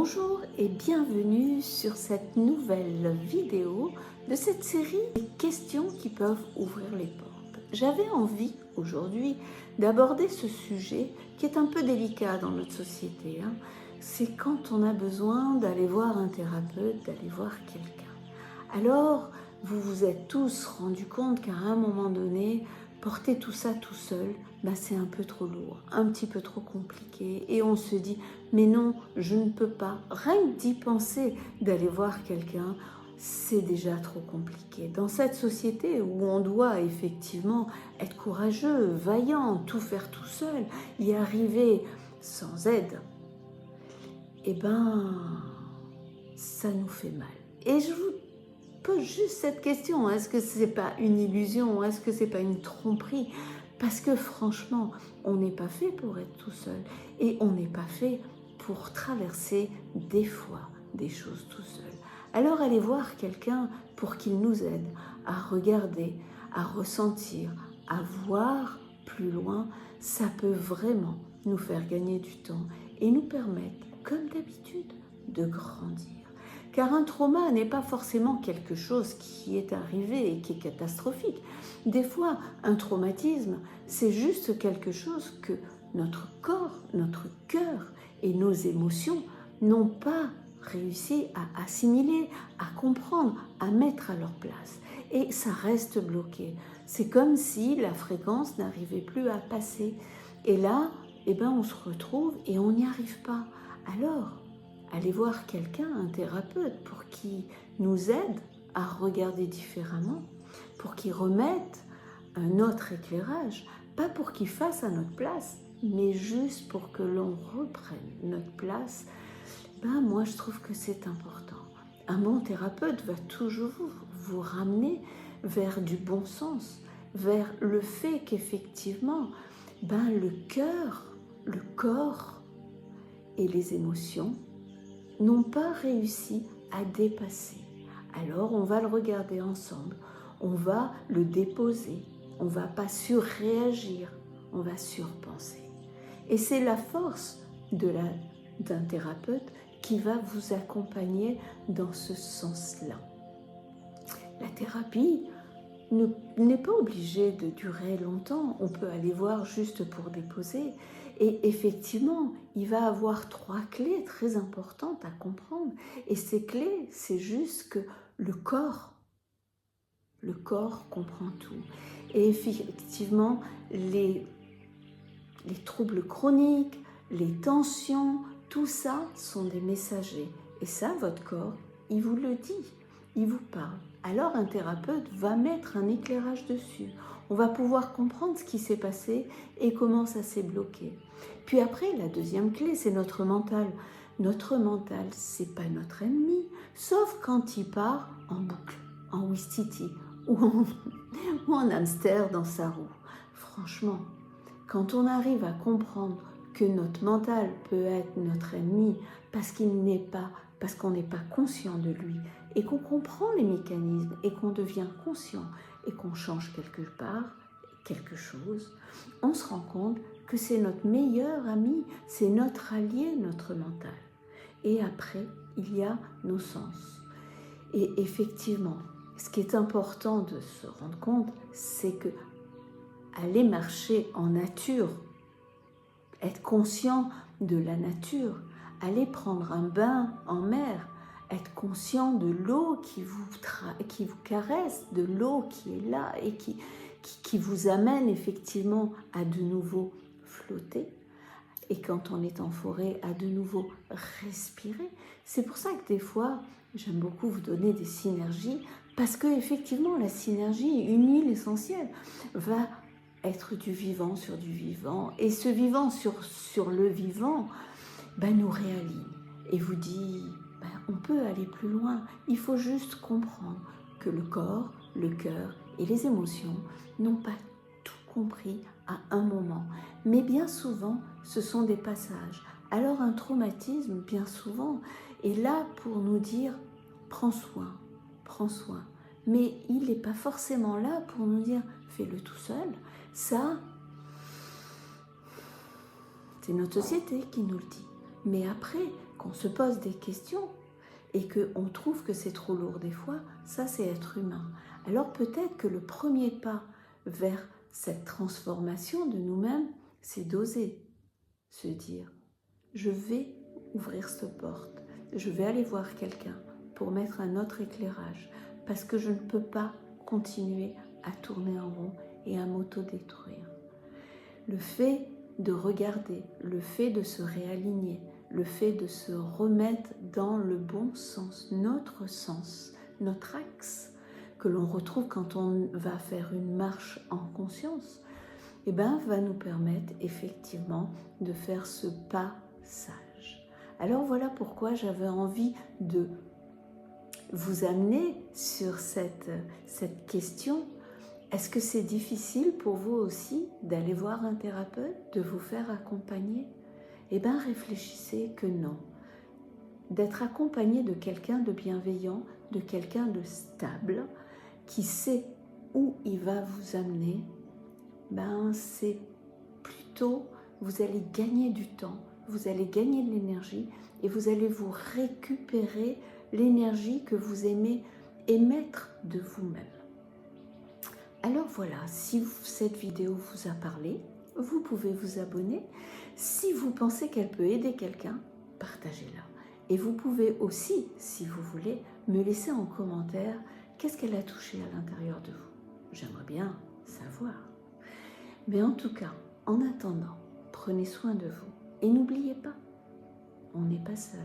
Bonjour et bienvenue sur cette nouvelle vidéo de cette série de questions qui peuvent ouvrir les portes. J'avais envie aujourd'hui d'aborder ce sujet qui est un peu délicat dans notre société. C'est quand on a besoin d'aller voir un thérapeute, d'aller voir quelqu'un. Alors, vous vous êtes tous rendu compte qu'à un moment donné, porter tout ça tout seul, c'est un peu trop lourd, un petit peu trop compliqué. Et on se dit, mais non, je ne peux pas. Rien que d'y penser, d'aller voir quelqu'un, c'est déjà trop compliqué. Dans cette société où on doit effectivement être courageux, vaillant, tout faire tout seul, y arriver sans aide, ça nous fait mal. Et je vous pose juste cette question, est-ce que c'est pas une illusion, est-ce que c'est pas une tromperie? Parce que franchement, on n'est pas fait pour être tout seul et on n'est pas fait pour traverser des fois des choses tout seul. Alors allez voir quelqu'un pour qu'il nous aide à regarder, à ressentir, à voir plus loin. Ça peut vraiment nous faire gagner du temps et nous permettre, comme d'habitude, de grandir. Car un trauma n'est pas forcément quelque chose qui est arrivé et qui est catastrophique. Des fois, un traumatisme, c'est juste quelque chose que notre corps, notre cœur et nos émotions n'ont pas réussi à assimiler, à comprendre, à mettre à leur place. Et ça reste bloqué. C'est comme si la fréquence n'arrivait plus à passer. Et là, on se retrouve et on n'y arrive pas. Alors, aller voir quelqu'un, un thérapeute, pour qu'il nous aide à regarder différemment, pour qu'il remette un autre éclairage, pas pour qu'il fasse à notre place, mais juste pour que l'on reprenne notre place. Moi, je trouve que c'est important. Un bon thérapeute va toujours vous ramener vers du bon sens, vers le fait qu'effectivement, le cœur, le corps et les émotions n'ont pas réussi à dépasser. Alors on va le regarder ensemble, on va le déposer, on ne va pas surréagir, on va surpenser. Et c'est la force d'un thérapeute qui va vous accompagner dans ce sens-là. La thérapie n'est pas obligée de durer longtemps, on peut aller voir juste pour déposer. Et effectivement, il va avoir 3 clés très importantes à comprendre. Et ces clés, c'est juste que le corps comprend tout. Et effectivement, les troubles chroniques, les tensions, tout ça sont des messagers. Et ça, votre corps, il vous le dit, il vous parle. Alors un thérapeute va mettre un éclairage dessus. On va pouvoir comprendre ce qui s'est passé et comment ça s'est bloqué. Puis après, la deuxième clé, c'est notre mental. Notre mental, c'est pas notre ennemi, sauf quand il part en boucle, en ouistiti ou en hamster dans sa roue. Franchement, quand on arrive à comprendre que notre mental peut être notre ennemi parce qu'on n'est pas conscient de lui et qu'on comprend les mécanismes et qu'on devient conscient et qu'on change quelque chose, on se rend compte que c'est notre meilleur ami, c'est notre allié, notre mental. Et après, il y a nos sens. Et effectivement, ce qui est important de se rendre compte, c'est que aller marcher en nature, être conscient de la nature, aller prendre un bain en mer, être conscient de l'eau qui vous caresse, de l'eau qui est là et qui vous amène effectivement à de nouveau flotter. Et quand on est en forêt, à de nouveau respirer. C'est pour ça que des fois, j'aime beaucoup vous donner des synergies, parce que effectivement, la synergie, une huile essentielle, va être du vivant sur du vivant, et ce vivant sur le vivant nous réaligne et vous dit on peut aller plus loin. Il faut juste comprendre que le corps, le cœur et les émotions n'ont pas tout compris à un moment, mais bien souvent ce sont des passages. Alors un traumatisme bien souvent est là pour nous dire prends soin, mais il n'est pas forcément là pour nous dire fais-le tout seul. Ça, c'est notre société qui nous le dit. Mais après, qu'on se pose des questions et qu'on trouve que c'est trop lourd des fois, ça c'est être humain. Alors peut-être que le premier pas vers cette transformation de nous-mêmes, c'est d'oser se dire, je vais ouvrir cette porte, je vais aller voir quelqu'un pour mettre un autre éclairage, parce que je ne peux pas continuer à tourner en rond et à m'auto-détruire. Le fait de regarder, le fait de se réaligner, le fait de se remettre dans le bon sens, notre axe, que l'on retrouve quand on va faire une marche en conscience, eh ben, va nous permettre effectivement de faire ce passage. Alors voilà pourquoi j'avais envie de vous amener sur cette question. Est-ce que c'est difficile pour vous aussi d'aller voir un thérapeute, de vous faire accompagner? Eh bien, réfléchissez que non. D'être accompagné de quelqu'un de bienveillant, de quelqu'un de stable, qui sait où il va vous amener, ben c'est plutôt, vous allez gagner du temps, vous allez gagner de l'énergie et vous allez vous récupérer l'énergie que vous aimez émettre de vous-même. Alors voilà, si cette vidéo vous a parlé, vous pouvez vous abonner. Si vous pensez qu'elle peut aider quelqu'un, partagez-la. Et vous pouvez aussi, si vous voulez, me laisser en commentaire qu'est-ce qu'elle a touché à l'intérieur de vous. J'aimerais bien savoir. Mais en tout cas, en attendant, prenez soin de vous. Et n'oubliez pas, on n'est pas seul.